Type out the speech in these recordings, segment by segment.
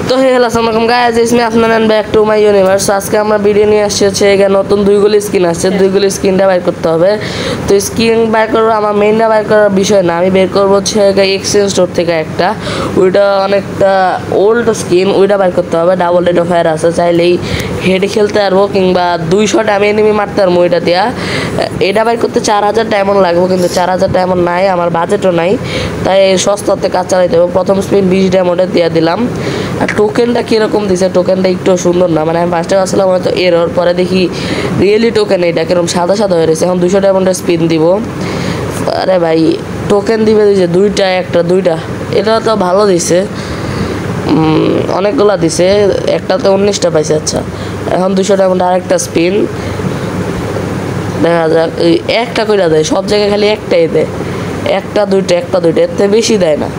তো হে হ্যালো আসসালামু আলাইকুম guys, it's me Afnan and back to my universe. আজকে আমরা ভিডিও নিয়ে আসছি হচ্ছে এখানে নতুন দুইগুলি স্কিন আসছে, দুইগুলি স্কিনটা বাইর করতে হবে। তো স্কিন বাইর করবো, আমার মেইনটা বাইর করার বিষয় না, আমি বের করবো হচ্ছে এক্সচেঞ্জ স্টোর থেকে একটা, ওইটা অনেকটা ওল্ড স্কিন, ওইটা বাইর করতে হবে। ডাবল রেট অফ ফায়ার আছে, চাইলেই হেডে খেলতে পারবো কিংবা 2 শট আমি এনিমি মারতে পারবো ওইটা দিয়া। এটা বাইর করতে 4000 ডায়মন্ড লাগবে, কিন্তু 4000 ডায়মন্ড নাই, আমার বাজেটও নাই, তাই সস্তাতে কাজ চালাইতে হবে। প্রথম স্পিন 20 ডায়মন্ডে দিয়ে দিলাম। আর টোকেনটা কীরকম দিছে, টোকেনটা একটু সুন্দর না, মানে আমি ফার্স্টে আসলাম হয়তো এরর, পরে দেখি রিয়েলি টোকেন এটা কিরকম সাদা সাদা হয়ে রয়েছে। এখন 200 ডায়মন্ডের স্পিন দিব। আরে ভাই টোকেন দিবে দিছে দুইটা, এটা তো ভালো দিছে, অনেকগুলা দিছে, একটাতে 19টা পাইছে। আচ্ছা এখন 200 ডায়মন্ড আরেকটা স্পিন, দেখা যাক। একটা কইরা দেয় সব জায়গায়, খালি একটাই দেয়, একটা দুইটা এর থেকে বেশি দেয় না।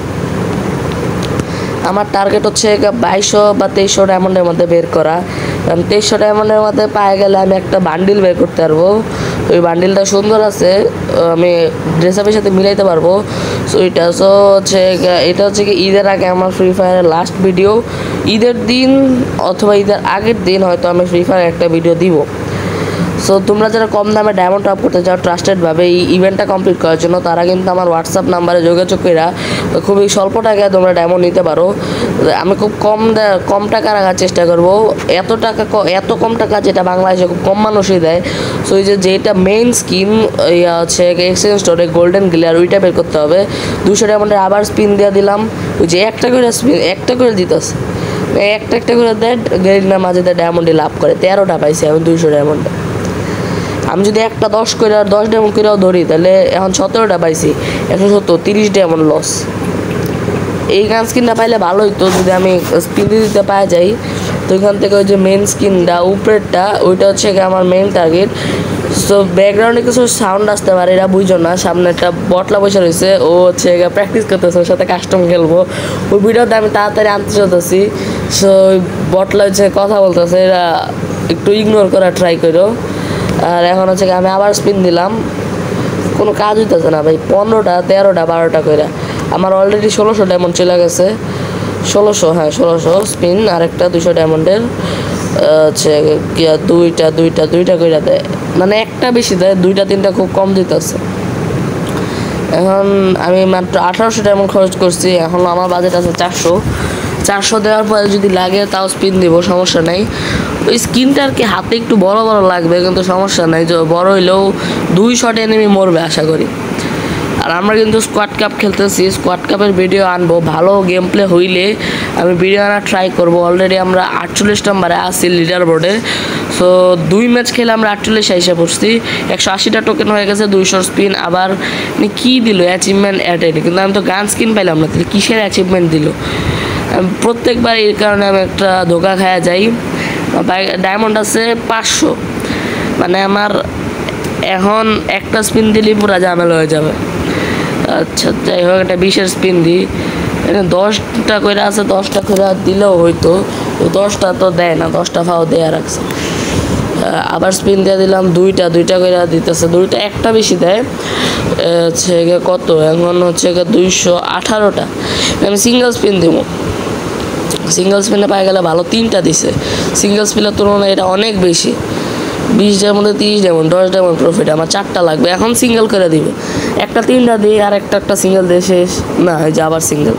আমার টার্গেট হচ্ছে 2200 বা 2300 ডায়মন্ডের মধ্যে বের করা, কারণ 2300 ডায়মন্ডের মধ্যে পায়ে গেলে আমি একটা বান্ডিল বের করতে পারবো। ওই বান্ডিলটা সুন্দর আছে, আমি ড্রেস আপের সাথে মিলাইতে পারবো। সো এটা হচ্ছে কি ঈদের আগে আমার ফ্রি ফায়ারের লাস্ট ভিডিও, ঈদের দিন অথবা ঈদের আগের দিন হয়তো আমি ফ্রি ফায়ার একটা ভিডিও দিব। সো তোমরা যারা কম দামে ডায়মন্ড টপ করতে চাও ট্রাস্টেডভাবে এই ইভেন্টটা কমপ্লিট করার জন্য, তারা কিন্তু আমার হোয়াটসঅ্যাপ নাম্বারে যোগাযোগ করে খুবই স্বল্প টাকায় তোমরা ডায়মন্ড নিতে পারো। আমি খুব কম টাকা রাখার চেষ্টা করবো, এত কম টাকা যেটা বাংলাদেশে খুব কম মানুষই দেয়। সো এই যেটা মেইন স্কিম হচ্ছে এক্সচেঞ্জ স্টোরে গোল্ডেন গ্লেয়ার, ওইটা বের করতে হবে। 200 ডায়মন্ডের আবার স্পিন দিয়ে দিলাম, ওই যে একটা করে দিতেছে, একটা করে দেয় গেরিনার মাঝে দেয়, ডায়মন্ডে লাভ করে 13টা পাইছে এখন 200 ডায়মন্ডে। আমি যদি একটা 10 ডায়মন্ড করেও ধরি, তাহলে এখন 17টা পাইছি, 170, 30 ডায়মন্ড লস। এই গান স্কিনটা পাইলে ভালো হইতো যদি আমি স্পিন দিতে পাওয়া যাই। তো এখান থেকে ওই যে মেন স্কিনটা উপরেরটা, ওইটা হচ্ছে আমার মেন টার্গেট। সো ব্যাকগ্রাউন্ডে কিছু সাউন্ড আসতে পারে, এরা বুঝো না। সামনে একটা বটলা বসে রয়েছে, ও হচ্ছে প্র্যাকটিস করতেছে, ওর সাথে কাস্টম খেলবো। ওই ভিডিওতে আমি তাড়াতাড়ি আনতে চাইতেছি, সো ওই বটলা হচ্ছে কথা বলতেছে, এরা একটু ইগনোর করার ট্রাই করো। আর এখন হচ্ছে আমি আবার স্পিন দিলাম, কোনো কাজ হইতেছে না ভাই, 15টা 13টা 12টা করে আমার অলরেডি 1600 ডায়মন্ড চলে গেছে। 1600 স্পিন, আরেকটা 200 ডায়মন্ডের হচ্ছে দুইটা করে দেয়, মানে একটা বেশি দেয়, 2টা 3টা খুব কম দিতেছে। এখন আমি মাত্র 1800 ডায়মন্ড খরচ করছি, এখন আমার বাজেট আছে 400 দেওয়ার পরে যদি লাগে তাও স্পিন দিব, সমস্যা নাই। ওই স্কিনটা আর কি হাতে একটু বড় লাগবে, কিন্তু সমস্যা নাই, যে বড় হইলেও 2 শট এনিমি মরবে আশা করি। আর আমরা কিন্তু স্কোয়াড কাপ খেলতেছি, স্কোয়াড কাপের ভিডিও আনবো, ভালো গেম প্লে হইলে আমি ভিডিও আনার ট্রাই করবো। অলরেডি আমরা 48 নম্বরে আছি লিডার বোর্ডে। সো 2 ম্যাচ খেলে আমরা 48 এসে পড়ছি, 180টা টোকেন হয়ে গেছে, 200 স্পিন। আবার কি দিল অ্যাচিভমেন্ট অ্যাটেড, কিন্তু আমি তো গান স্কিন পাইলাম না, তাহলে কিসের অ্যাচিভমেন্ট দিল? প্রত্যেকবার এর কারণে আমি একটা ধোকা খাওয়া যাই। ডায়মন্ড আছে 500, মানে আমার এখন একটা স্পিন দিলেই পুরো ঝামেলা হয়ে যাবে। আচ্ছা যাই হোক, একটা 20-এর স্পিন দিই, এখানে 10টা করে আছে, 10টা করে দিলেও হয়তো, 10টা তো দেয় না, 10টা ফাও দেয়া রাখছে। আবার স্পিন দিয়ে দিলাম, দুইটা করে দিতেছে, দুইটা একটা বেশি দেয়, হচ্ছে কত এখন হচ্ছে 218টা। আমি সিঙ্গেল স্পিন দেবো, সিঙ্গেল স্পিনে পাই গেলে ভালো, 3টা দিছে। সিঙ্গেল স্পিনের তুলনায় এটা অনেক বেশি, 20টার মধ্যে 30 ডায়মন্ড, 10 ডায়মন্ড প্রফিট। আমার 4টা লাগবে, এখন সিঙ্গেল করে দিবে, একটা 3টা দিই, আর একটা সিঙ্গেল দিয়ে শেষ না, এই যে আবার সিঙ্গেল,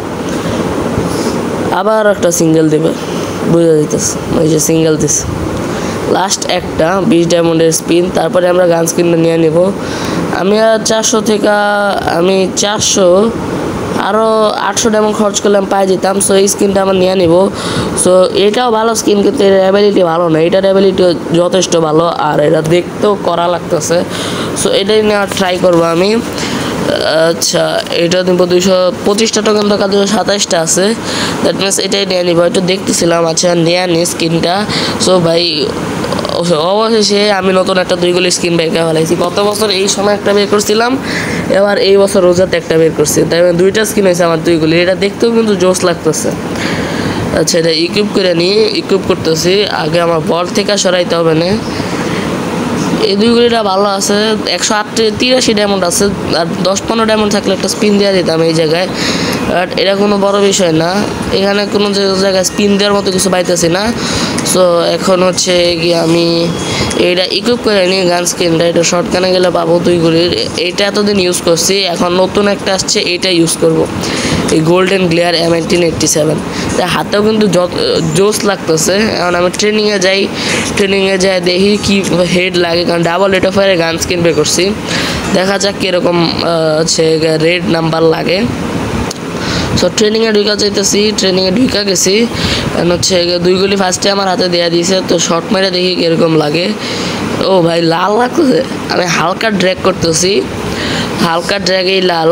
আবার একটা সিঙ্গেল দেবে, বুঝে দিতেছে, ওই যে সিঙ্গেল দিছে লাস্ট একটা 20 ডায়মন্ডের স্পিন। তারপরে আমরা গান স্কিনটা নিয়ে নেব। আমি আর 400 থেকে আমি 400 আরও 800 ডায়মন্ড খরচ করলে আমি পাই যেতাম। সো এই স্কিনটা আমার নিয়ে নিব। সো এটাও ভালো স্কিন, কিন্তু এর অ্যাবিলিটি ভালো না, এটার অ্যাবিলিটি যথেষ্ট ভালো, আর এটা দেখতেও করা লাগতেছে। সো এটাই নেওয়ার ট্রাই করবো আমি। আচ্ছা এটা নিব 225টা টোকেন, তো 227টা আছে, দ্যাট মিনস এটাই নিয়ে নিব। একটু দেখতেছিলাম, আচ্ছা নিয়ে নি স্কিনটা। সো ভাই অবশেষে আমি নতুন একটা 2 স্কিন বের করে ফেলাইছি। গত বছর এই সময় একটা বের করছিলাম, এবার এই বছর রোজাতে একটা বের করছি, তাই 2টা স্কিন হয়েছে আমার 2 এটা দেখতেও কিন্তু জোস লাগতেছে। আচ্ছা এটা ইকুইপ করে নিই, ইকুইপ করতেছি, আগে আমার বল থেকে সরাইতে হবে না, এই দুই গুলিটা ভালো আছে, 183 ডায়মন্ড আছে, আর 10-15 ডায়মন্ড থাকলে একটা স্পিন দেওয়া দিতাম এই জায়গায়। বাট এটা কোনো বড় বিষয় না, এখানে কোনো জায়গায় স্পিন দেওয়ার মতো কিছু পাইতেছি না। সো এখন হচ্ছে কি আমি এইটা ইকুইপ করে নিই গান স্কিনটা, এটা শর্ট গানে গেলে পাবো 2 গুলির। এইটা এতদিন ইউজ করছি, এখন নতুন একটা আসছে এইটা ইউজ করব, এই গোল্ডেন গ্লেয়ার M1887। হাতেও কিন্তু জোস লাগতেছে। এখন আমি ট্রেনিংয়ে যাই দেখি কি হেড লাগে, কারণ ডাবল রেট অফ ফায়ারে গান স্কিন পে করছি, দেখা যাক কীরকম হচ্ছে রেড নাম্বার লাগে। সো ট্রেনিংয়ে ঢুকা গেছি, হচ্ছে 2 গুলি ফার্স্টে আমার হাতে দেওয়া দিয়েছে, তো শর্ট মেরে দেখি কীরকম লাগে। ও ভাই লাল লাগতেছে, আমি হালকা ড্র্যাগ করতেছি, হালকা ড্র্যাগেই লাল,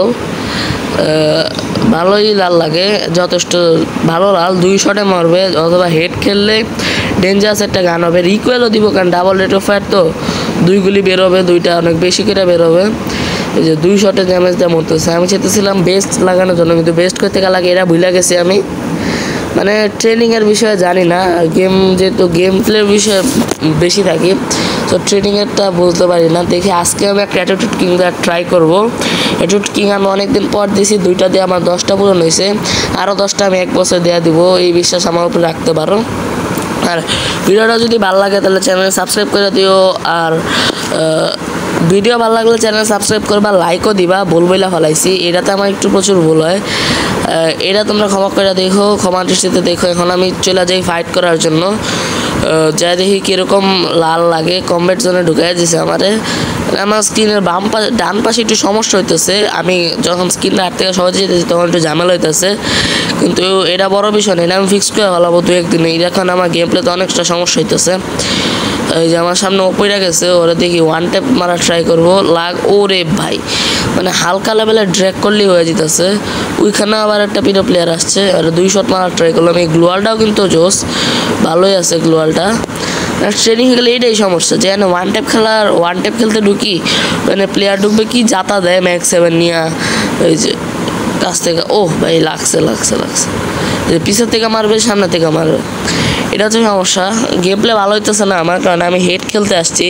ভালোই লাল লাগে, যথেষ্ট ভালো লাল। 2 শটে মারবে, অথবা হেড খেললে ডেঞ্জারাস একটা গান হবে। রিকোয়েলও দিব, কারণ ডাবল রেট অফ ফায়ার তো 2 গুলি বেরোবে, 2টা অনেক বেশি করে বেরোবে। এই যে 2 শটে ড্যামেজ দেওয়া মরতেছে। আমি চেয়েছিলাম বেস্ট লাগানোর জন্য, কিন্তু বেস্ট করতে লাগে এরা ভুলে গেছি আমি, মানে ট্রেনিংয়ের বিষয়ে জানি না, যেহেতু গেম প্লের বিষয়ে বেশি থাকি, তো ট্রেনিংয়েরটা বুঝতে পারি না। দেখি আজকে আমি একটা অ্যাটিটিউড কিং ট্রাই করবো। অ্যাটিটিউড কিং আমি অনেকদিন পর দিয়েছি, 2টা দিয়ে আমার 10টা পূরণ হয়েছে, আরও 10টা আমি 1 বছর দেওয়া দিব, এই বিশ্বাস আমার উপরে রাখতে পারো। আর ভিডিওটা যদি ভালো লাগে তাহলে চ্যানেল সাবস্ক্রাইব করে দিও, আর ভিডিও ভালো লাগলে চ্যানেল সাবস্ক্রাইব করবা, লাইকও দিবা, ভুল বইলা ফেলাইছি, এটাতে আমার একটু প্রচুর ভুল হয়, এটা তোমরা ক্ষমা করে দেখো, ক্ষমা দৃষ্টিতে দেখো। এখন আমি চলে যাই ফাইট করার জন্য, যা দেখি কীরকম লাল লাগে। কমব্যাট জোনে ঢুকাই দিয়েছে আমার স্ক্রিনের ডান পাশে একটু সমস্যা হইতেছে, আমি যখন স্ক্রিনটা হাত থেকে সহজে যেতেছি তখন একটু ঝামেলা হইতেছে, কিন্তু এটা বড় বিষয় নেই, আমি ফিক্স করে ফেলাবো 2-1 দিনে। এখন আমার গেম প্লেতে অনেকটা সমস্যা হইতেছে। এই যে আমার সামনে ওপরে গেছে, ওরা দেখি 1 ট্যাপ মারা ট্রাই করবো, ওরে ভাই মানে হালকা লেভেলে ড্র্যাগ করলেই হয়ে যেতেছে। ওইখানে আবার একটা পিরো প্লেয়ার আসছে, আর 2 শট মারা ট্রাই করলাম। এই গ্লোয়ালটাও কিন্তু জোস, ভালোই আছে গ্লোয়ালটা। ট্রেনিং গেলে এটাই সমস্যা, যে 1 ট্যাপ খেলতে ঢুকি, মানে প্লেয়ার ঢুকবে কি জাতা দেয় ম্যাক্স 7 নিয়ে, ওই যে কাছ থেকে, ও ভাই লাগছে, যে পিছের থেকে মারবে সামনে থেকে মারবে, এটা হচ্ছে সমস্যা। গেম প্লে ভালো হইতেছে না আমার, কারণ আমি হেড খেলতে আসছি,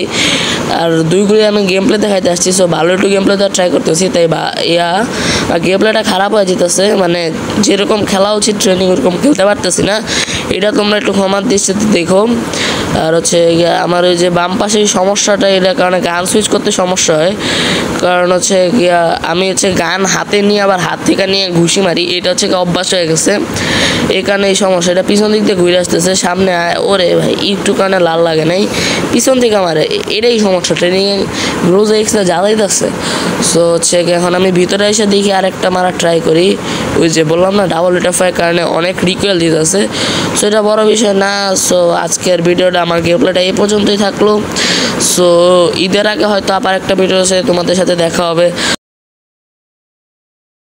আর 2 গুলি আমি গেম প্লে দেখাইতে আসছি। সো ভালো একটু গেম প্লে ট্রাই করতেছি, তাই গেম প্লেটা খারাপ হয়ে যেতেছে, মানে যেরকম খেলা উচিত ট্রেনিং ওরকম খেলতে পারতেছি না, এটা তোমরা একটু ক্ষমার দৃষ্টিতে দেখো। আর হচ্ছে আমার ওই যে বাম পাশে সমস্যাটা, এটার কারণে গান সুইচ করতে সমস্যা হয়, কারণ হচ্ছে আমি গান হাতে নিয়ে আবার হাত থেকে নিয়ে ঘুষি মারি, এটা হচ্ছে অভ্যাস হয়ে গেছে, এই কারণে এই সমস্যা। এটা পিছন দিক দিয়ে ঘুরে আসতেছে, সামনে ওরে ভাই একটু কারণে লাল লাগে নাই, পিছন থেকে মারে, এটাই সমস্যা। ট্রেনিংয়ে রোজ এক্সট্রা জ্বালাইতেছে। সো হচ্ছে এখন আমি ভিতরে এসে দেখি আরেকটা মারা ট্রাই করি, ওই যে বললাম না ডাবল রেট অফ ফায়ার কারণে অনেক রিকোয়েল দিতেছে। সো এটা বড় বিষয় না। সো আজকের ভিডিওটা আমার গেম প্লেটা এই পর্যন্তই থাকলো। সো ঈদের আগে হয়তো আবার একটা ভিডিও আছে তোমাদের সাথে দেখা হবে।